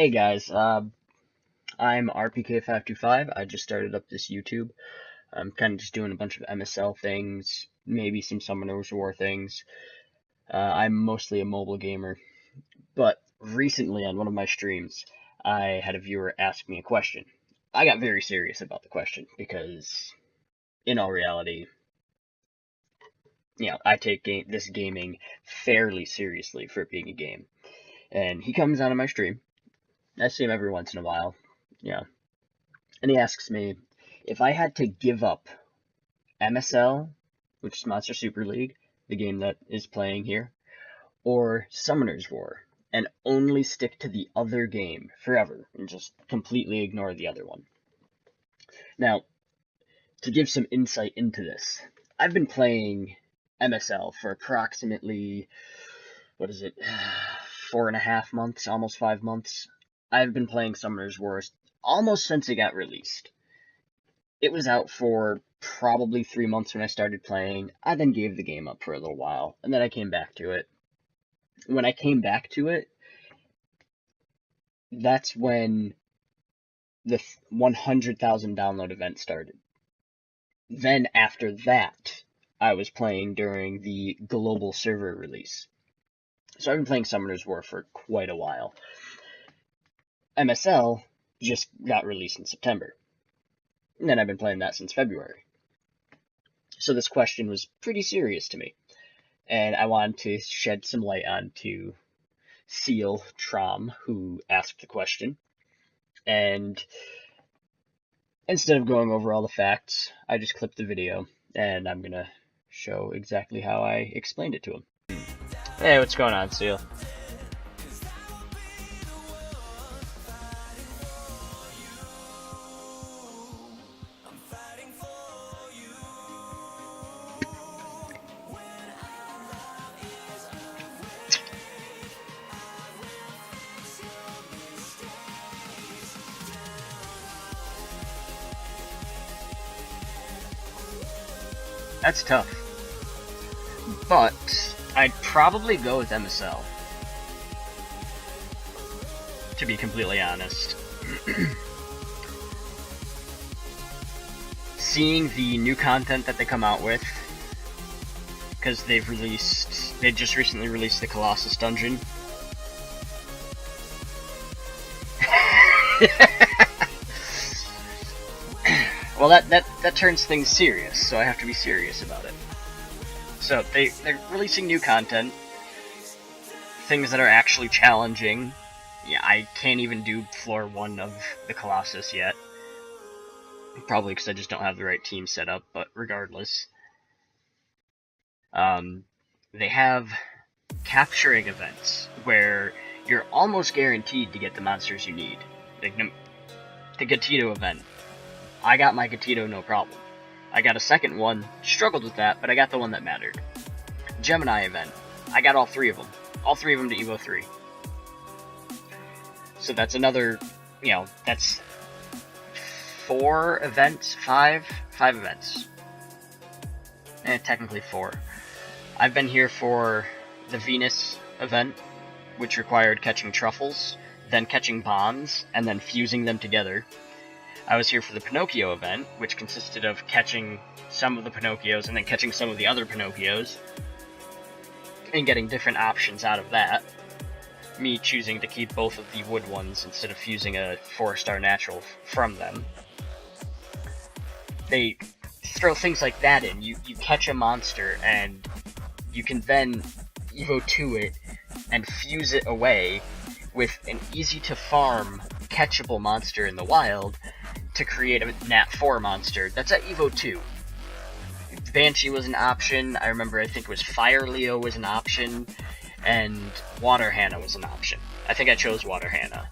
Hey guys, I'm RPK525. I just started up this YouTube. I'm kind of just doing a bunch of MSL things, maybe some Summoners War things. I'm mostly a mobile gamer, but recently on one of my streams, I had a viewer ask me a question. I got very serious about the question because, in all reality, I take this gaming fairly seriously for it being a game. And he comes onto my stream. I see him every once in a while. Yeah. And he asks me if I had to give up MSL, which is Monster Super League, the game that is playing here, or Summoner's War, and only stick to the other game forever and just completely ignore the other one. Now, to give some insight into this, I've been playing MSL for approximately, 4.5 months, almost 5 months. I've been playing Summoner's Wars almost since it got released. It was out for probably 3 months when I started playing. I then gave the game up for a little while, and then I came back to it. When I came back to it, that's when the 100,000 download event started. Then after that, I was playing during the global server release. So I've been playing Summoner's War for quite a while. MSL just got released in September. And then I've been playing that since February. So this question was pretty serious to me. And I wanted to shed some light onto Seal Trom, who asked the question. And instead of going over all the facts, I just clipped the video, and I'm going to show exactly how I explained it to him. Hey, what's going on, Seal? That's tough. But I'd probably go with MSL. To be completely honest. Seeing the new content that they come out with, because they just recently released the Colossus Dungeon. Well, that turns things serious, so I have to be serious about it. So they're releasing new content, things that are actually challenging. Yeah, I can't even do floor 1 of the Colossus yet. Probably because I just don't have the right team set up, but regardless. They have capturing events where you're almost guaranteed to get the monsters you need. Like the Gatito event. I got my Gatito no problem. I got a second one, struggled with that, but I got the one that mattered. Gemini event. I got all 3 of them. All 3 of them to Evo 3. So that's another, that's 4 events, 5 events. Technically 4. I've been here for the Venus event, which required catching truffles, then catching bombs, and then fusing them together. I was here for the Pinocchio event, which consisted of catching some of the Pinocchios and then catching some of the other Pinocchios, and getting different options out of that. Me choosing to keep both of the wood ones instead of fusing a 4-star natural from them. They throw things like that in. You catch a monster, and you can then Evo 2 it and fuse it away with an easy-to-farm, catchable monster in the wild to create a Nat 4 monster that's at Evo 2. Banshee was an option. I think it was Fire Leo was an option, and Water Hannah was an option. I think I chose Water Hannah,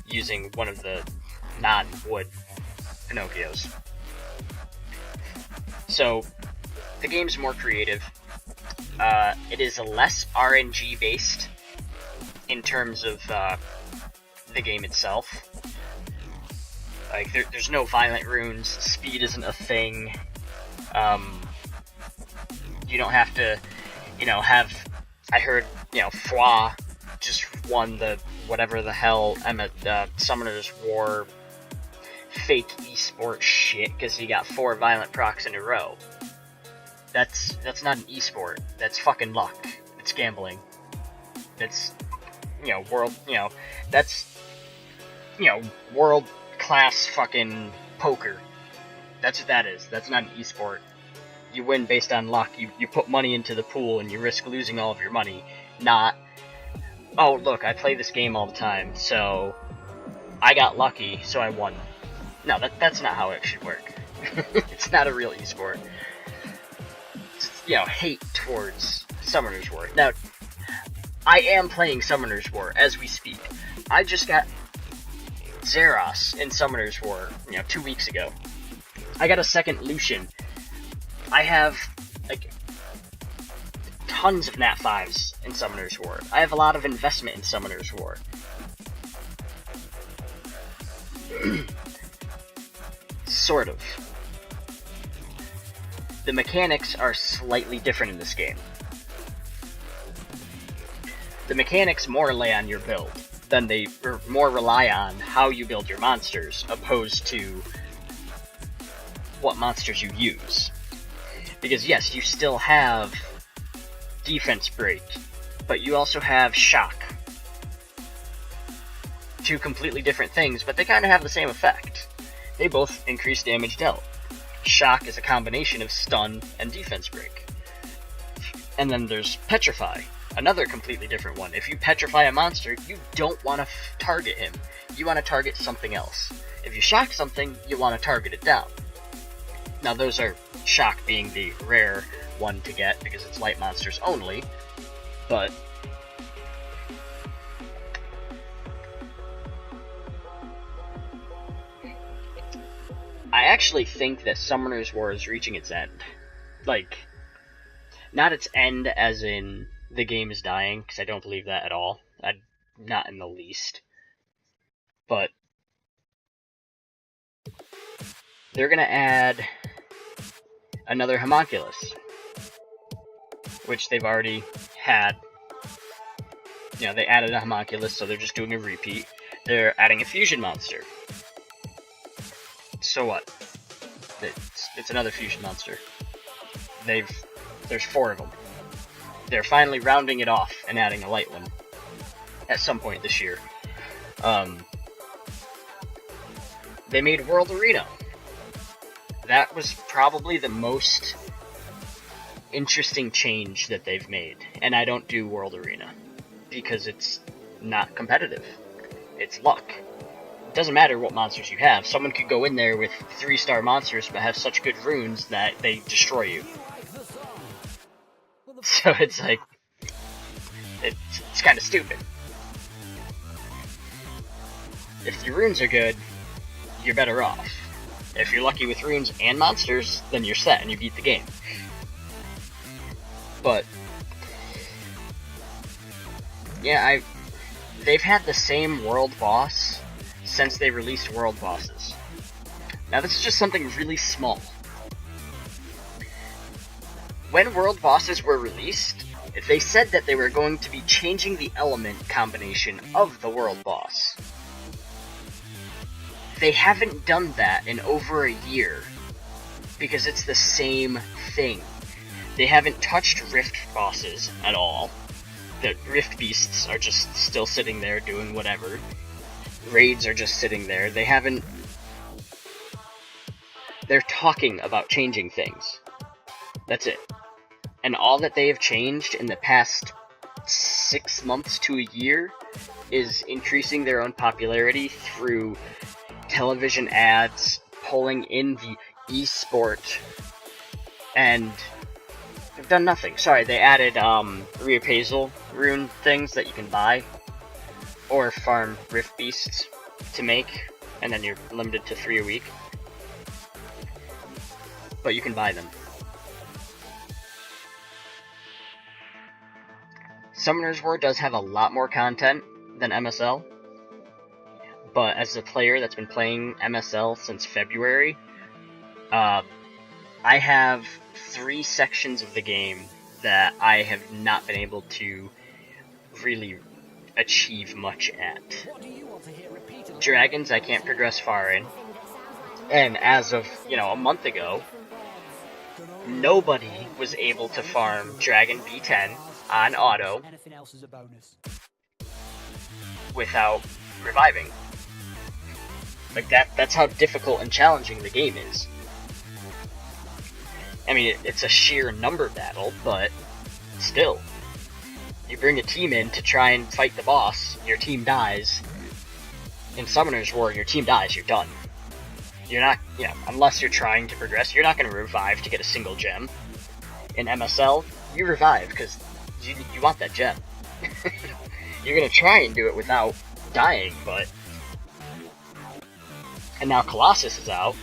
using one of the non-wood Pinocchios. So, the game's more creative. It is less RNG based in terms of the game itself. Like, there's no violent runes, speed isn't a thing. You don't have to, have, I heard, Fwa just won the whatever the hell Summoners War fake esport shit because he got 4 violent procs in a row. That's not an esport. That's fucking luck. It's gambling. That's that's world class fucking poker. That's what that is. That's not an esport. You win based on luck. You put money into the pool and you risk losing all of your money. Not, oh look, I play this game all the time, so I got lucky, so I won. No, that's not how it should work. It's not a real esport. It's, hate towards Summoners War. Now, I am playing Summoners War as we speak. I just got Zeros in Summoners War, 2 weeks ago. I got a second Lucian. I have, tons of Nat 5s in Summoners War. I have a lot of investment in Summoners War. Sort of. The mechanics are slightly different in this game. The mechanics more lay on your build than they more rely on how you build your monsters, opposed to what monsters you use. Because yes, you still have defense break, but you also have shock. 2 completely different things, but they kind of have the same effect. They both increase damage dealt. Shock is a combination of stun and defense break. And then there's Petrify, another completely different one. If you petrify a monster, you don't want to target him. You want to target something else. If you shock something, you want to target it down. Now those are shock being the rare one to get because it's light monsters only, but I actually think that Summoner's War is reaching its end. Not its end as in the game is dying, because I don't believe that at all. Not in the least. But they're going to add another Homunculus, which they've already had. They added a Homunculus, so they're just doing a repeat. They're adding a fusion monster. So what? It's another fusion monster. There's 4 of them. They're finally rounding it off and adding a light one at some point this year. They made World Arena. That was probably the most interesting change that they've made. And I don't do World Arena because it's not competitive. It's luck. It doesn't matter what monsters you have. Someone could go in there with 3-star monsters but have such good runes that they destroy you. So it's it's kind of stupid. If your runes are good, you're better off. If you're lucky with runes and monsters, then you're set and you beat the game. But yeah, they've had the same world boss since they released world bosses. Now this is just something really small. When world bosses were released, they said that they were going to be changing the element combination of the world boss. They haven't done that in over a year, because it's the same thing. They haven't touched Rift bosses at all. The Rift beasts are just still sitting there doing whatever. Raids are just sitting there. They're talking about changing things. That's it. And all that they have changed in the past 6 months to a year is increasing their own popularity through television ads, pulling in the esport, and they've done nothing. Sorry, they added reappraisal rune things that you can buy, or farm Rift Beasts to make, and then you're limited to 3 a week. But you can buy them. Summoner's War does have a lot more content than MSL, but as a player that's been playing MSL since February, I have 3 sections of the game that I have not been able to really achieve much at. Dragons I can't progress far in. And as of, a month ago, nobody was able to farm Dragon B10 on auto without reviving. Like, that's how difficult and challenging the game is. I mean, it's a sheer number battle, but still. You bring a team in to try and fight the boss, your team dies. In Summoner's War, your team dies, you're done. You're not, unless you're trying to progress, you're not going to revive to get a single gem. In MSL, you revive because you want that gem. You're going to try and do it without dying, but... And now Colossus is out,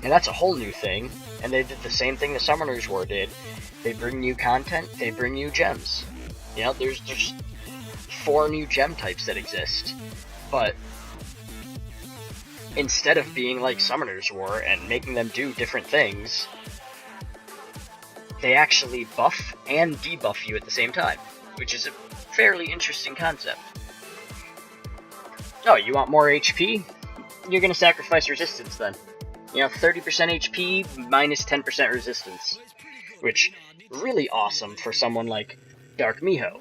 and that's a whole new thing, and they did the same thing the Summoner's War did. They bring new content, they bring new gems. There's 4 new gem types that exist, but instead of being like Summoner's War and making them do different things, they actually buff and debuff you at the same time, which is a fairly interesting concept. Oh, you want more HP? You're gonna sacrifice resistance then. 30% HP minus 10% resistance, which really awesome for someone like Dark Miho.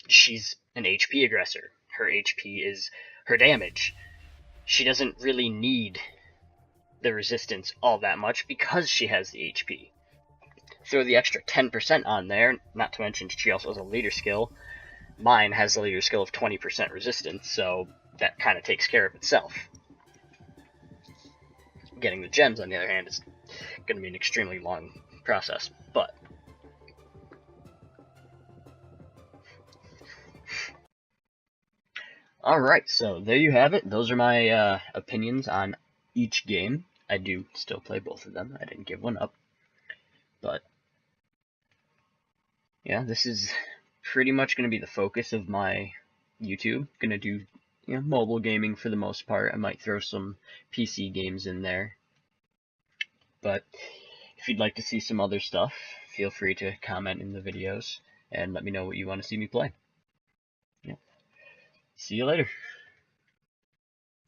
She's an HP aggressor. Her HP is her damage. She doesn't really need the resistance all that much because she has the HP. Throw the extra 10% on there, not to mention she also has a leader skill. Mine has a leader skill of 20% resistance, so that kind of takes care of itself. Getting the gems, on the other hand, is going to be an extremely long process, but... Alright, so there you have it. Those are my opinions on each game. I do still play both of them. I didn't give one up. But, yeah, this is pretty much going to be the focus of my YouTube. Going to do mobile gaming for the most part. I might throw some PC games in there. But if you'd like to see some other stuff, feel free to comment in the videos and let me know what you want to see me play. Yeah. See you later.